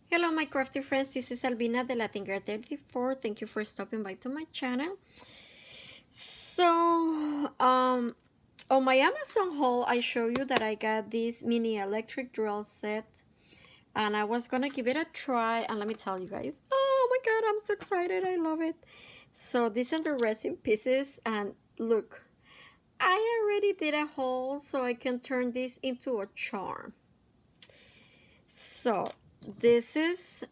Hello my crafty friends, this is Albina de Latin Girl 34. Thank you for stopping by to my channel. So, on my Amazon haul, I show you that I got this mini electric drill set and I was gonna give it a try, and let me tell you guys, oh my god, I'm so excited, I love it. So these are the resin pieces, and look, I already did a hole so I can turn this into a charm. So this is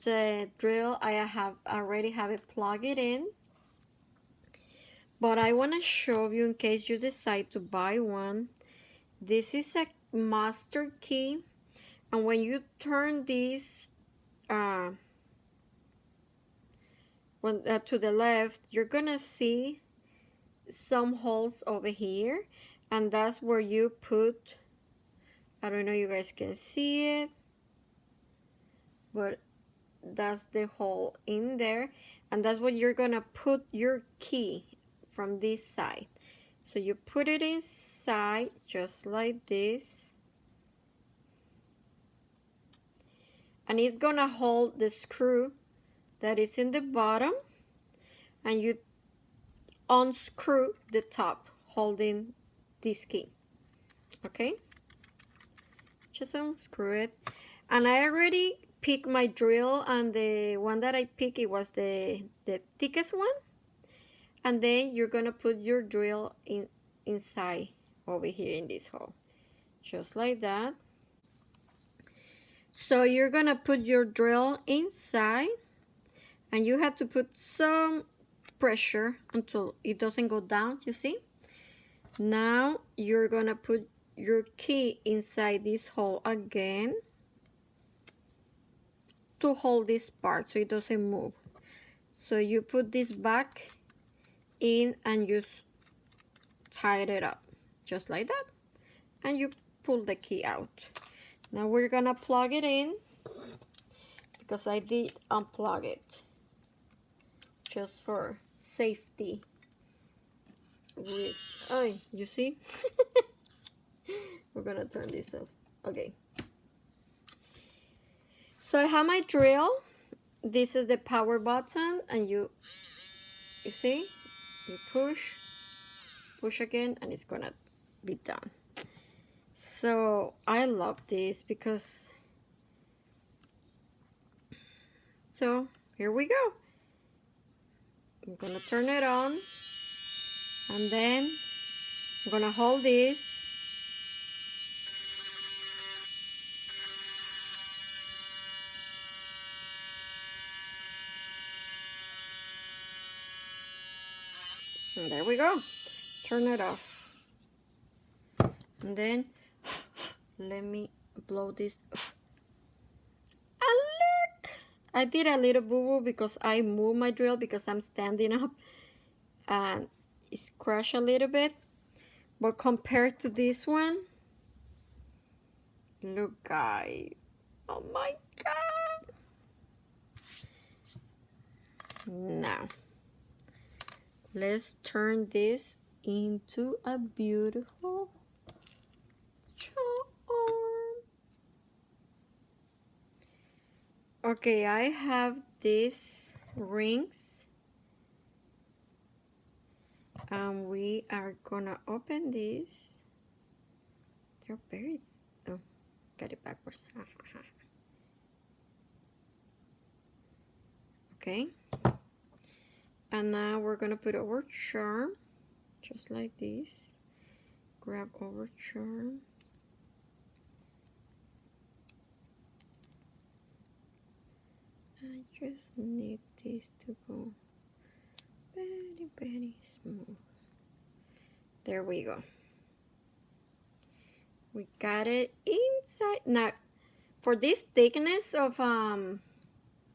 the drill. I already have it plugged in, but I want to show you in case you decide to buy one. This is a master key, and when you turn this to the left, you're gonna see some holes over here, and that's where you put, I don't know, you guys can see it, but that's the hole in there, and that's what you're gonna put your key from this side. So you put it inside just like this, and it's gonna hold the screw that is in the bottom, and you unscrew the top holding this key. Okay, just unscrew it. And I already picked my drill, and the one that I picked, it was the thickest one. And then you're gonna put your drill inside over here in this hole, just like that. So you're gonna put your drill inside, and you have to put some pressure until it doesn't go down, you see. Now you're gonna put your key inside this hole again to hold this part so it doesn't move. So you put this back in and you tie it up just like that, and you pull the key out. Now we're gonna plug it in, because I did unplug it just for safety. Oh, you see? We're gonna turn this off. Okay. So I have my drill. This is the power button, and you see, you push again, and it's gonna be done. So I love this because, so here we go. I'm gonna turn it on, and then I'm gonna hold this, and there we go. Turn it off, and then let me blow this. And look, I did a little boo-boo because I moved my drill because I'm standing up, and it's crashed a little bit. But compared to this one, look guys, oh my god. Now let's turn this into a beautiful charm. Okay, I have these rings, and we are gonna open this. They're very, oh, got it backwards. Okay, and now we're gonna put our charm just like this. Grab our charm, I just need this to go very smooth. There we go. We got it inside. Now for this thickness of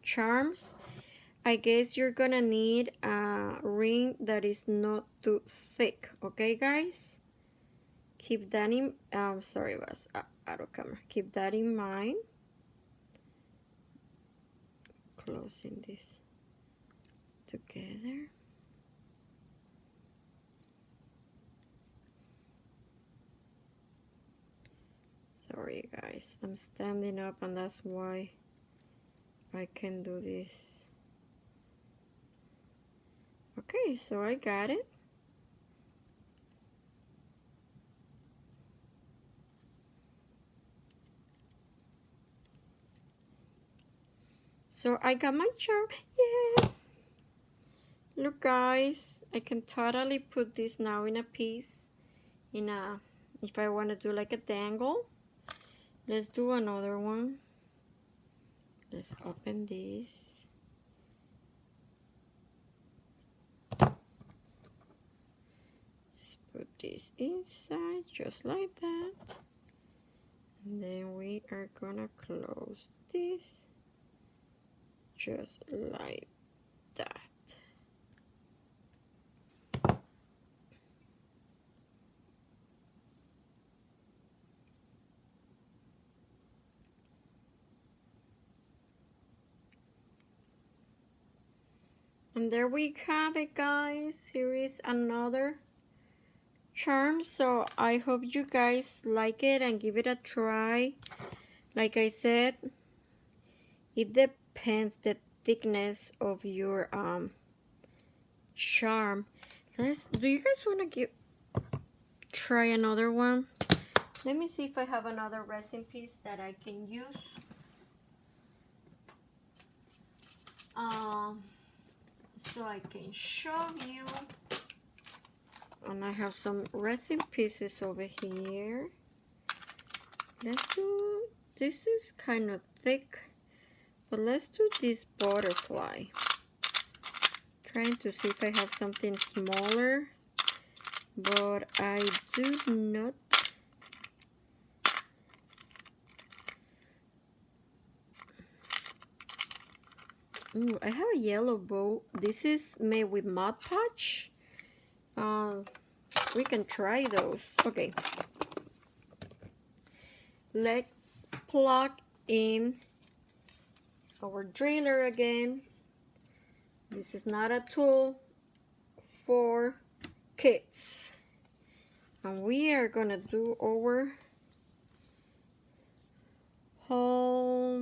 charms, I guess you're gonna need a ring that is not too thick. Okay guys, keep that in, sorry, it was out of camera. Keep that in mind. Closing this together. Sorry guys, I'm standing up, and that's why I can do this. Okay, so I got it. So I got my charm. Yeah. Look guys, I can totally put this now in a piece. If I want to do like a dangle. Let's do another one. Let's open this. Let's put this inside just like that. And then we are gonna close this just like that. And there we have it guys. Here is another charm. So I hope you guys like it and give it a try. Like I said, it depends the thickness of your charm. Do you guys want to try another one? Let me see if I have another resin piece that I can use. So I can show you. And I have some resin pieces over here. Let's do, this is kind of thick, but let's do this butterfly. Trying to see if I have something smaller, but I do not. Ooh, I have a yellow bow. This is made with Mod Podge. We can try those. Okay. Let's plug in our driller again. This is not a tool for kids. And we are gonna do our hole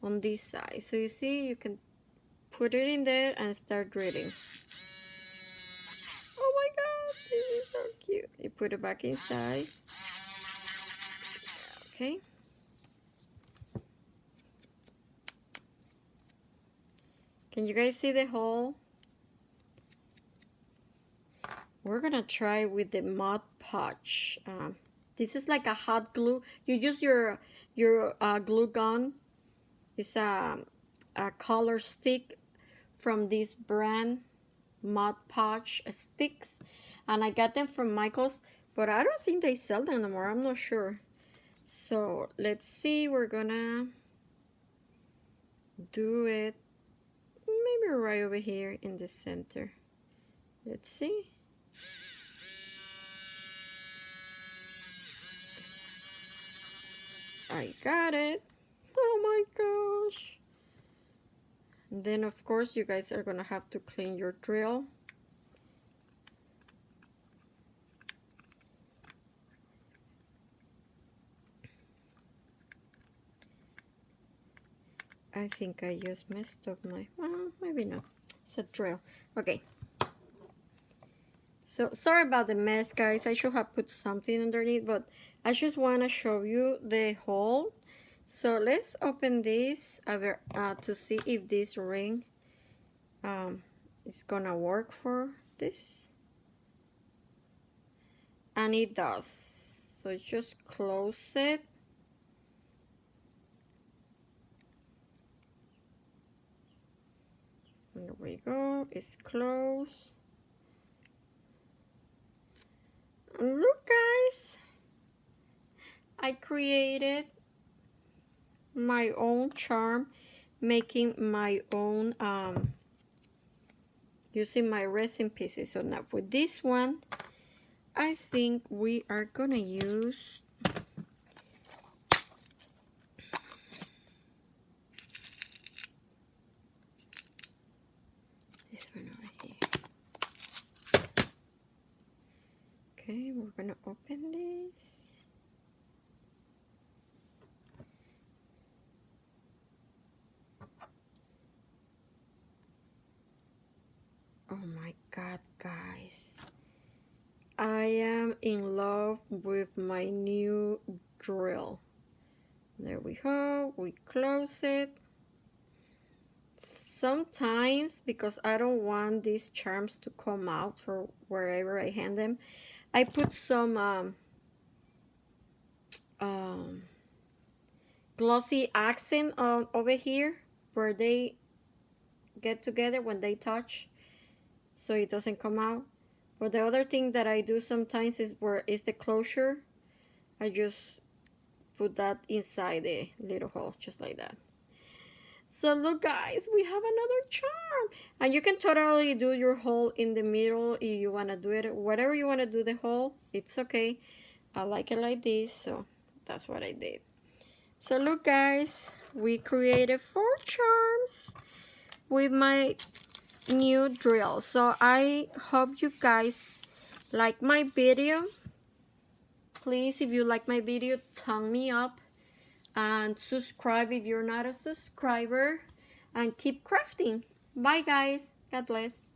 on this side. So you see, you can put it in there and start drilling. Oh my god, this is so cute. You put it back inside. Okay. Can you guys see the hole? We're gonna try with the Mod Podge. This is like a hot glue. You use your glue gun. It's a color stick from this brand, Mod Podge sticks, and I got them from Michaels, but I don't think they sell them anymore. I'm not sure. So let's see. We're gonna do it maybe right over here in the center. Let's see. I got it. Oh my gosh. And then of course you guys are gonna have to clean your drill. I think I just messed up my, well, maybe not. It's a drill. Okay. So sorry about the mess, guys. I should have put something underneath, but I just want to show you the hole. So let's open this to see if this ring is gonna work for this. And it does. So just close it. There we go. It's closed. And look, guys, I created my own charm, making my own using my resin pieces. So now with this one, I think we are gonna use this one over here. Okay, we're gonna open this. Oh my God, guys. I am in love with my new drill. There we go. We close it. Sometimes, because I don't want these charms to come out for wherever I hand them, I put some glossy accent on over here where they get together when they touch, so it doesn't come out. But the other thing that I do sometimes is where is the closure. I just put that inside the little hole, just like that. So look, guys, we have another charm, and you can totally do your hole in the middle if you want to do it. Whatever you want to do the hole, it's okay. I like it like this, so that's what I did. So look, guys, we created 4 charms with my new drill. So I hope you guys like my video. Please, if you like my video, thumb me up and subscribe if you're not a subscriber, and keep crafting. Bye, guys. God bless.